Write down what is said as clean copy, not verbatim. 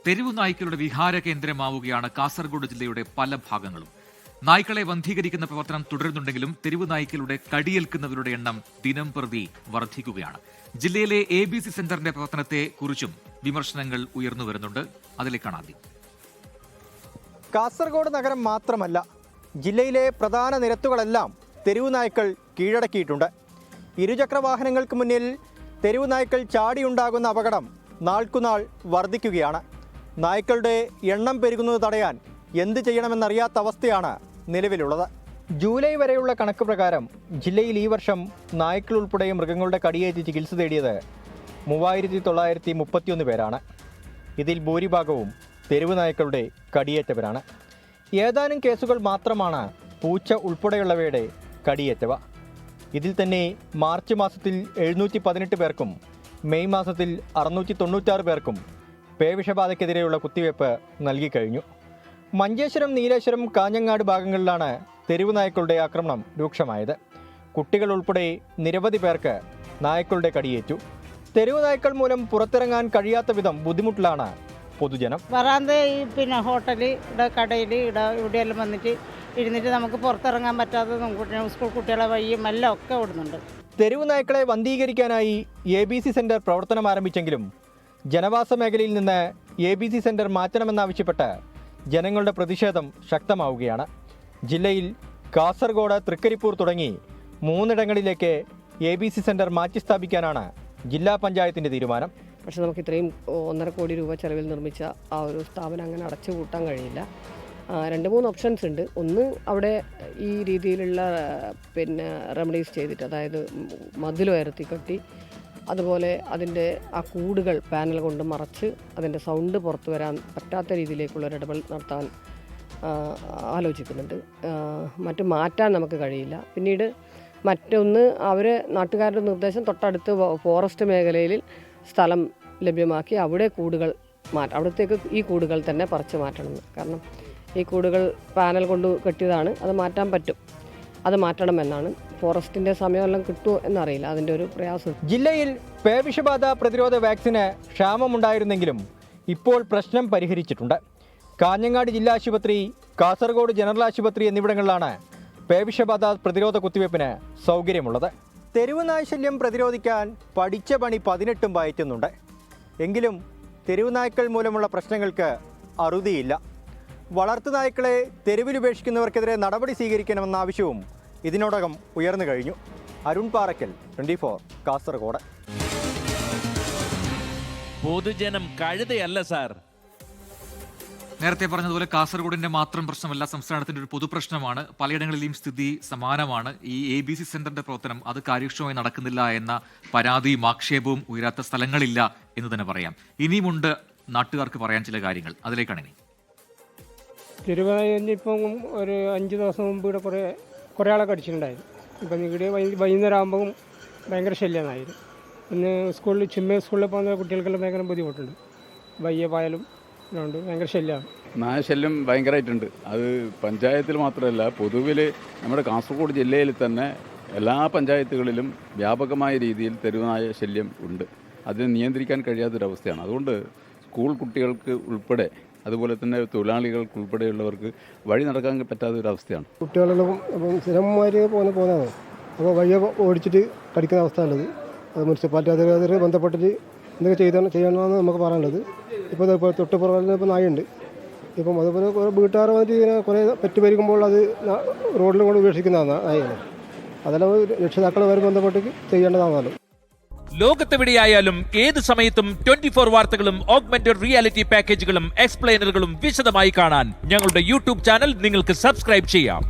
തെരുവു നായ്ക്കളുടെ വിഹാര കേന്ദ്രമാവുകയാണ് കാസർഗോഡ് ജില്ലയുടെ പല ഭാഗങ്ങളും. നായ്ക്കളെ വന്ധീകരിക്കുന്ന പ്രവർത്തനം തുടരുന്നുണ്ടെങ്കിലും തെരുവു നായ്ക്കളുടെ കടിയേൽക്കുന്നവരുടെ എണ്ണം ദിനം പ്രതി വർദ്ധിക്കുകയാണ്. ജില്ലയിലെ ABC സെന്ററിന്റെ പ്രവർത്തനത്തെ കുറിച്ചും വിമർശനങ്ങൾ ഉയർന്നു വരുന്നുണ്ട്. അതിലേക്കാണ് ആദ്യം. കാസർഗോഡ് നഗരം മാത്രമല്ല, ജില്ലയിലെ പ്രധാന നിരത്തുകളെല്ലാം തെരുവു നായ്ക്കൾ കീഴടക്കിയിട്ടുണ്ട്. ഇരുചക്ര വാഹനങ്ങൾക്ക് മുന്നിൽ തെരുവു നായ്ക്കൾ ചാടിയുണ്ടാകുന്ന അപകടം നാൾക്കുനാൾ വർദ്ധിക്കുകയാണ്. നായ്ക്കളുടെ എണ്ണം പെരുകുന്നത് തടയാൻ എന്ത് ചെയ്യണമെന്നറിയാത്ത അവസ്ഥയാണ് നിലവിലുള്ളത്. ജൂലൈ വരെയുള്ള കണക്ക് പ്രകാരം ജില്ലയിൽ ഈ വർഷം നായ്ക്കൾ ഉൾപ്പെടെ മൃഗങ്ങളുടെ കടിയേറ്റ് ചികിത്സ തേടിയത് 3931 പേരാണ്. ഇതിൽ ഭൂരിഭാഗവും തെരുവു നായ്ക്കളുടെ കടിയേറ്റവരാണ്. ഏതാനും കേസുകൾ മാത്രമാണ് പൂച്ച ഉൾപ്പെടെയുള്ളവയുടെ കടിയേറ്റവ. ഇതിൽ തന്നെ മാർച്ച് മാസത്തിൽ 718 പേർക്കും മെയ് മാസത്തിൽ 696 പേർക്കും പേവിഷബാധയ്ക്കെതിരെയുള്ള കുത്തിവയ്പ് നൽകിക്കഴിഞ്ഞു. മഞ്ചേശ്വരം, നീലേശ്വരം, കാഞ്ഞങ്ങാട് ഭാഗങ്ങളിലാണ് തെരുവു നായ്ക്കളുടെ ആക്രമണം രൂക്ഷമായത്. കുട്ടികൾ ഉൾപ്പെടെ നിരവധി പേർക്ക് നായ്ക്കളുടെ കടിയേറ്റു. തെരുവു നായ്ക്കൾ മൂലം പുറത്തിറങ്ങാൻ കഴിയാത്ത വിധം ബുദ്ധിമുട്ടിലാണ് പൊതുജനം. വരാന്ത ഹോട്ടല് കടയിൽ ഇവിടെയെല്ലാം വന്നിട്ട് ഇരുന്നിട്ട് നമുക്ക് പുറത്തിറങ്ങാൻ പറ്റാതെ സ്കൂൾ കുട്ടികളെ വഴിയും എല്ലാം ഒക്കെ ഓടുന്നുണ്ട്. തെരുവു നായ്ക്കളെ വന്ധീകരിക്കാനായി ABC സെന്റർ പ്രവർത്തനം ആരംഭിച്ചെങ്കിലും ജനവാസ മേഖലയിൽ നിന്ന് ABC സെന്റർ മാറ്റണമെന്നാവശ്യപ്പെട്ട് ജനങ്ങളുടെ പ്രതിഷേധം ശക്തമാവുകയാണ്. ജില്ലയിൽ കാസർഗോഡ്, തൃക്കരിപ്പൂർ തുടങ്ങി 3 ഇടങ്ങളിലേക്ക് ABC സെന്റർ മാറ്റിസ്ഥാപിക്കാനാണ് ജില്ലാ പഞ്ചായത്തിന്റെ തീരുമാനം. പക്ഷേ നമുക്ക് ഇത്രയും 1.5 കോടി രൂപ ചെലവിൽ നിർമ്മിച്ച ആ ഒരു സ്ഥാപനം അങ്ങനെ അടച്ചു പൂട്ടാൻ കഴിയില്ല. 2-3 ഓപ്ഷൻസ് ഉണ്ട്. ഒന്ന്, അവിടെ ഈ രീതിയിലുള്ള റെമഡീസ് ചെയ്തിട്ട്, അതായത് മതിൽ ഉയർത്തി കെട്ടി, അതുപോലെ അതിൻ്റെ ആ കൂടുകൾ പാനൽ കൊണ്ട് മറച്ച് അതിൻ്റെ സൗണ്ട് പുറത്തു വരാൻ പറ്റാത്ത രീതിയിലേക്കുള്ളൊരു ഇടപെടൽ നടത്താൻ ആലോചിക്കുന്നുണ്ട്. മറ്റു മാറ്റാൻ നമുക്ക് കഴിയില്ല. പിന്നീട് മറ്റൊന്ന്, നാട്ടുകാരുടെ നിർദ്ദേശം തൊട്ടടുത്ത് ഫോറസ്റ്റ് മേഖലയിൽ സ്ഥലം ലഭ്യമാക്കി അവിടെ കൂടുകൾ അവിടത്തേക്ക് ഈ കൂടുകൾ തന്നെ പറിച്ചു മാറ്റണം. കാരണം ഈ കൂടുകൾ പാനൽ കൊണ്ട് കെട്ടിയതാണ്, അത് മാറ്റാൻ പറ്റും. അത് മാറ്റണമെന്നാണ്. ഫോറസ്റ്റിൻ്റെ സമയമെല്ലാം കിട്ടുമോ എന്നറിയില്ല, അതിൻ്റെ ഒരു പ്രയാസം. ജില്ലയിൽ പേവിഷബാധ പ്രതിരോധ വാക്സിന് ക്ഷാമമുണ്ടായിരുന്നെങ്കിലും ഇപ്പോൾ പ്രശ്നം പരിഹരിച്ചിട്ടുണ്ട്. കാഞ്ഞങ്ങാട് ജില്ലാ ആശുപത്രി, കാസർഗോഡ് ജനറൽ ആശുപത്രി എന്നിവിടങ്ങളിലാണ് പേവിഷബാധ പ്രതിരോധ കുത്തിവയ്പ്പിന് സൗകര്യമുള്ളത്. തെരുവു നായ് ശല്യം പ്രതിരോധിക്കാൻ പഠിച്ച പണി 18 പയറ്റുന്നുണ്ട്. എങ്കിലും തെരുവു നായ്ക്കൾ മൂലമുള്ള പ്രശ്നങ്ങൾക്ക് അറുതിയില്ല. വളർത്തുനായ്ക്കളെ തെരുവിലുപേക്ഷിക്കുന്നവർക്കെതിരെ നടപടി സ്വീകരിക്കണമെന്ന ആവശ്യവും ഇതിനോടകം ഉയർന്നു കഴിഞ്ഞു. അരുൺ പാറക്കൽ, 24, കാസർഗോഡ്. പൊതുജനം കഴുതയല്ല സാർ. നേരത്തെ പറഞ്ഞതുപോലെ കാസർഗോഡിന്റെ മാത്രം പ്രശ്നമല്ല, സംസ്ഥാനത്തിന്റെ ഒരു പൊതുപ്രശ്നമാണ്. പലയിടങ്ങളിലെയും സ്ഥിതി സമാനമാണ്. ഈ ABC സെന്ററിന്റെ പ്രവർത്തനം അത് കാര്യക്ഷമമായി നടക്കുന്നില്ല എന്ന പരാതിയും ആക്ഷേപവും ഉയരാത്ത സ്ഥലങ്ങളില്ല എന്ന് തന്നെ പറയാം. ഇനിയുമുണ്ട് നാട്ടുകാർക്ക് പറയാൻ ചില കാര്യങ്ങൾ. അതിലേക്കാണ് ഇനി. തിരുവനന്തപുരം ഇപ്പം ഒരു 5 ദിവസം മുമ്പ് ഇവിടെ കുറേ ആളെ കടിച്ചിട്ടുണ്ടായിരുന്നു. ഇപ്പം ഇവിടെ വൈകുന്നേരം ആകുമ്പം ഭയങ്കര ശല്യമായിരുന്നു. പിന്നെ സ്കൂളിൽ പോകുന്ന കുട്ടികൾക്കെല്ലാം ഭയങ്കര ബുദ്ധിമുട്ടുണ്ട്. വയ്യ പായാലും ഉണ്ട്, ഭയങ്കര ശല്യമാണ്. നായശല്യം ഭയങ്കരമായിട്ടുണ്ട്. അത് പഞ്ചായത്തിൽ മാത്രമല്ല, പൊതുവിൽ നമ്മുടെ കാസർഗോഡ് ജില്ലയിൽ തന്നെ എല്ലാ പഞ്ചായത്തുകളിലും വ്യാപകമായ രീതിയിൽ തെരുവുനായ ശല്യം ഉണ്ട്. അതിനെ നിയന്ത്രിക്കാൻ കഴിയാത്തൊരവസ്ഥയാണ്. അതുകൊണ്ട് സ്കൂൾ കുട്ടികൾക്ക് ഉൾപ്പെടെ, അതുപോലെ തന്നെ തൊഴിലാളികൾക്ക് ഉൾപ്പെടെയുള്ളവർക്ക് വഴി നടക്കാൻ പറ്റാത്തൊരവസ്ഥയാണ്. കുട്ടികളെല്ലാം സ്ഥിരമായി പോകുന്നതാണ്. അപ്പോൾ വഴിയെ ഓടിച്ചിട്ട് കടിക്കുന്ന അവസ്ഥ ഉള്ളത്. അത് മുനിസിപ്പാലിറ്റി അധികൃതർ ബന്ധപ്പെട്ടിട്ട് എന്തൊക്കെ ചെയ്യണമെന്ന് നമുക്ക് പറയാനുള്ളത്. ഇപ്പോൾ തൊട്ടുപുറകിൽ ഇപ്പോൾ നായുണ്ട്. ഇപ്പം അതുപോലെ കുറേ വീട്ടുകാർ വന്നിട്ട് ഇങ്ങനെ കുറേ പെറ്റുപരിക്കുമ്പോൾ അത് റോഡിലും കൊണ്ട് ഉപേക്ഷിക്കുന്നതാണ് നായകൾ. അതെല്ലാം രക്ഷിതാക്കളുമായി ബന്ധപ്പെട്ട് ചെയ്യേണ്ടതാണല്ലോ. ലോകത്തെവിടെയായാലും ഏത് സമയത്തും 24 വാർത്തകളും ഓഗ്മെന്റഡ് റിയാലിറ്റി പാക്കേജുകളും എക്സ്പ്ലെയിനറുകളും വിശദമായി കാണാൻ ഞങ്ങളുടെ YouTube ചാനൽ നിങ്ങൾക്ക് സബ്സ്ക്രൈബ് ചെയ്യാം.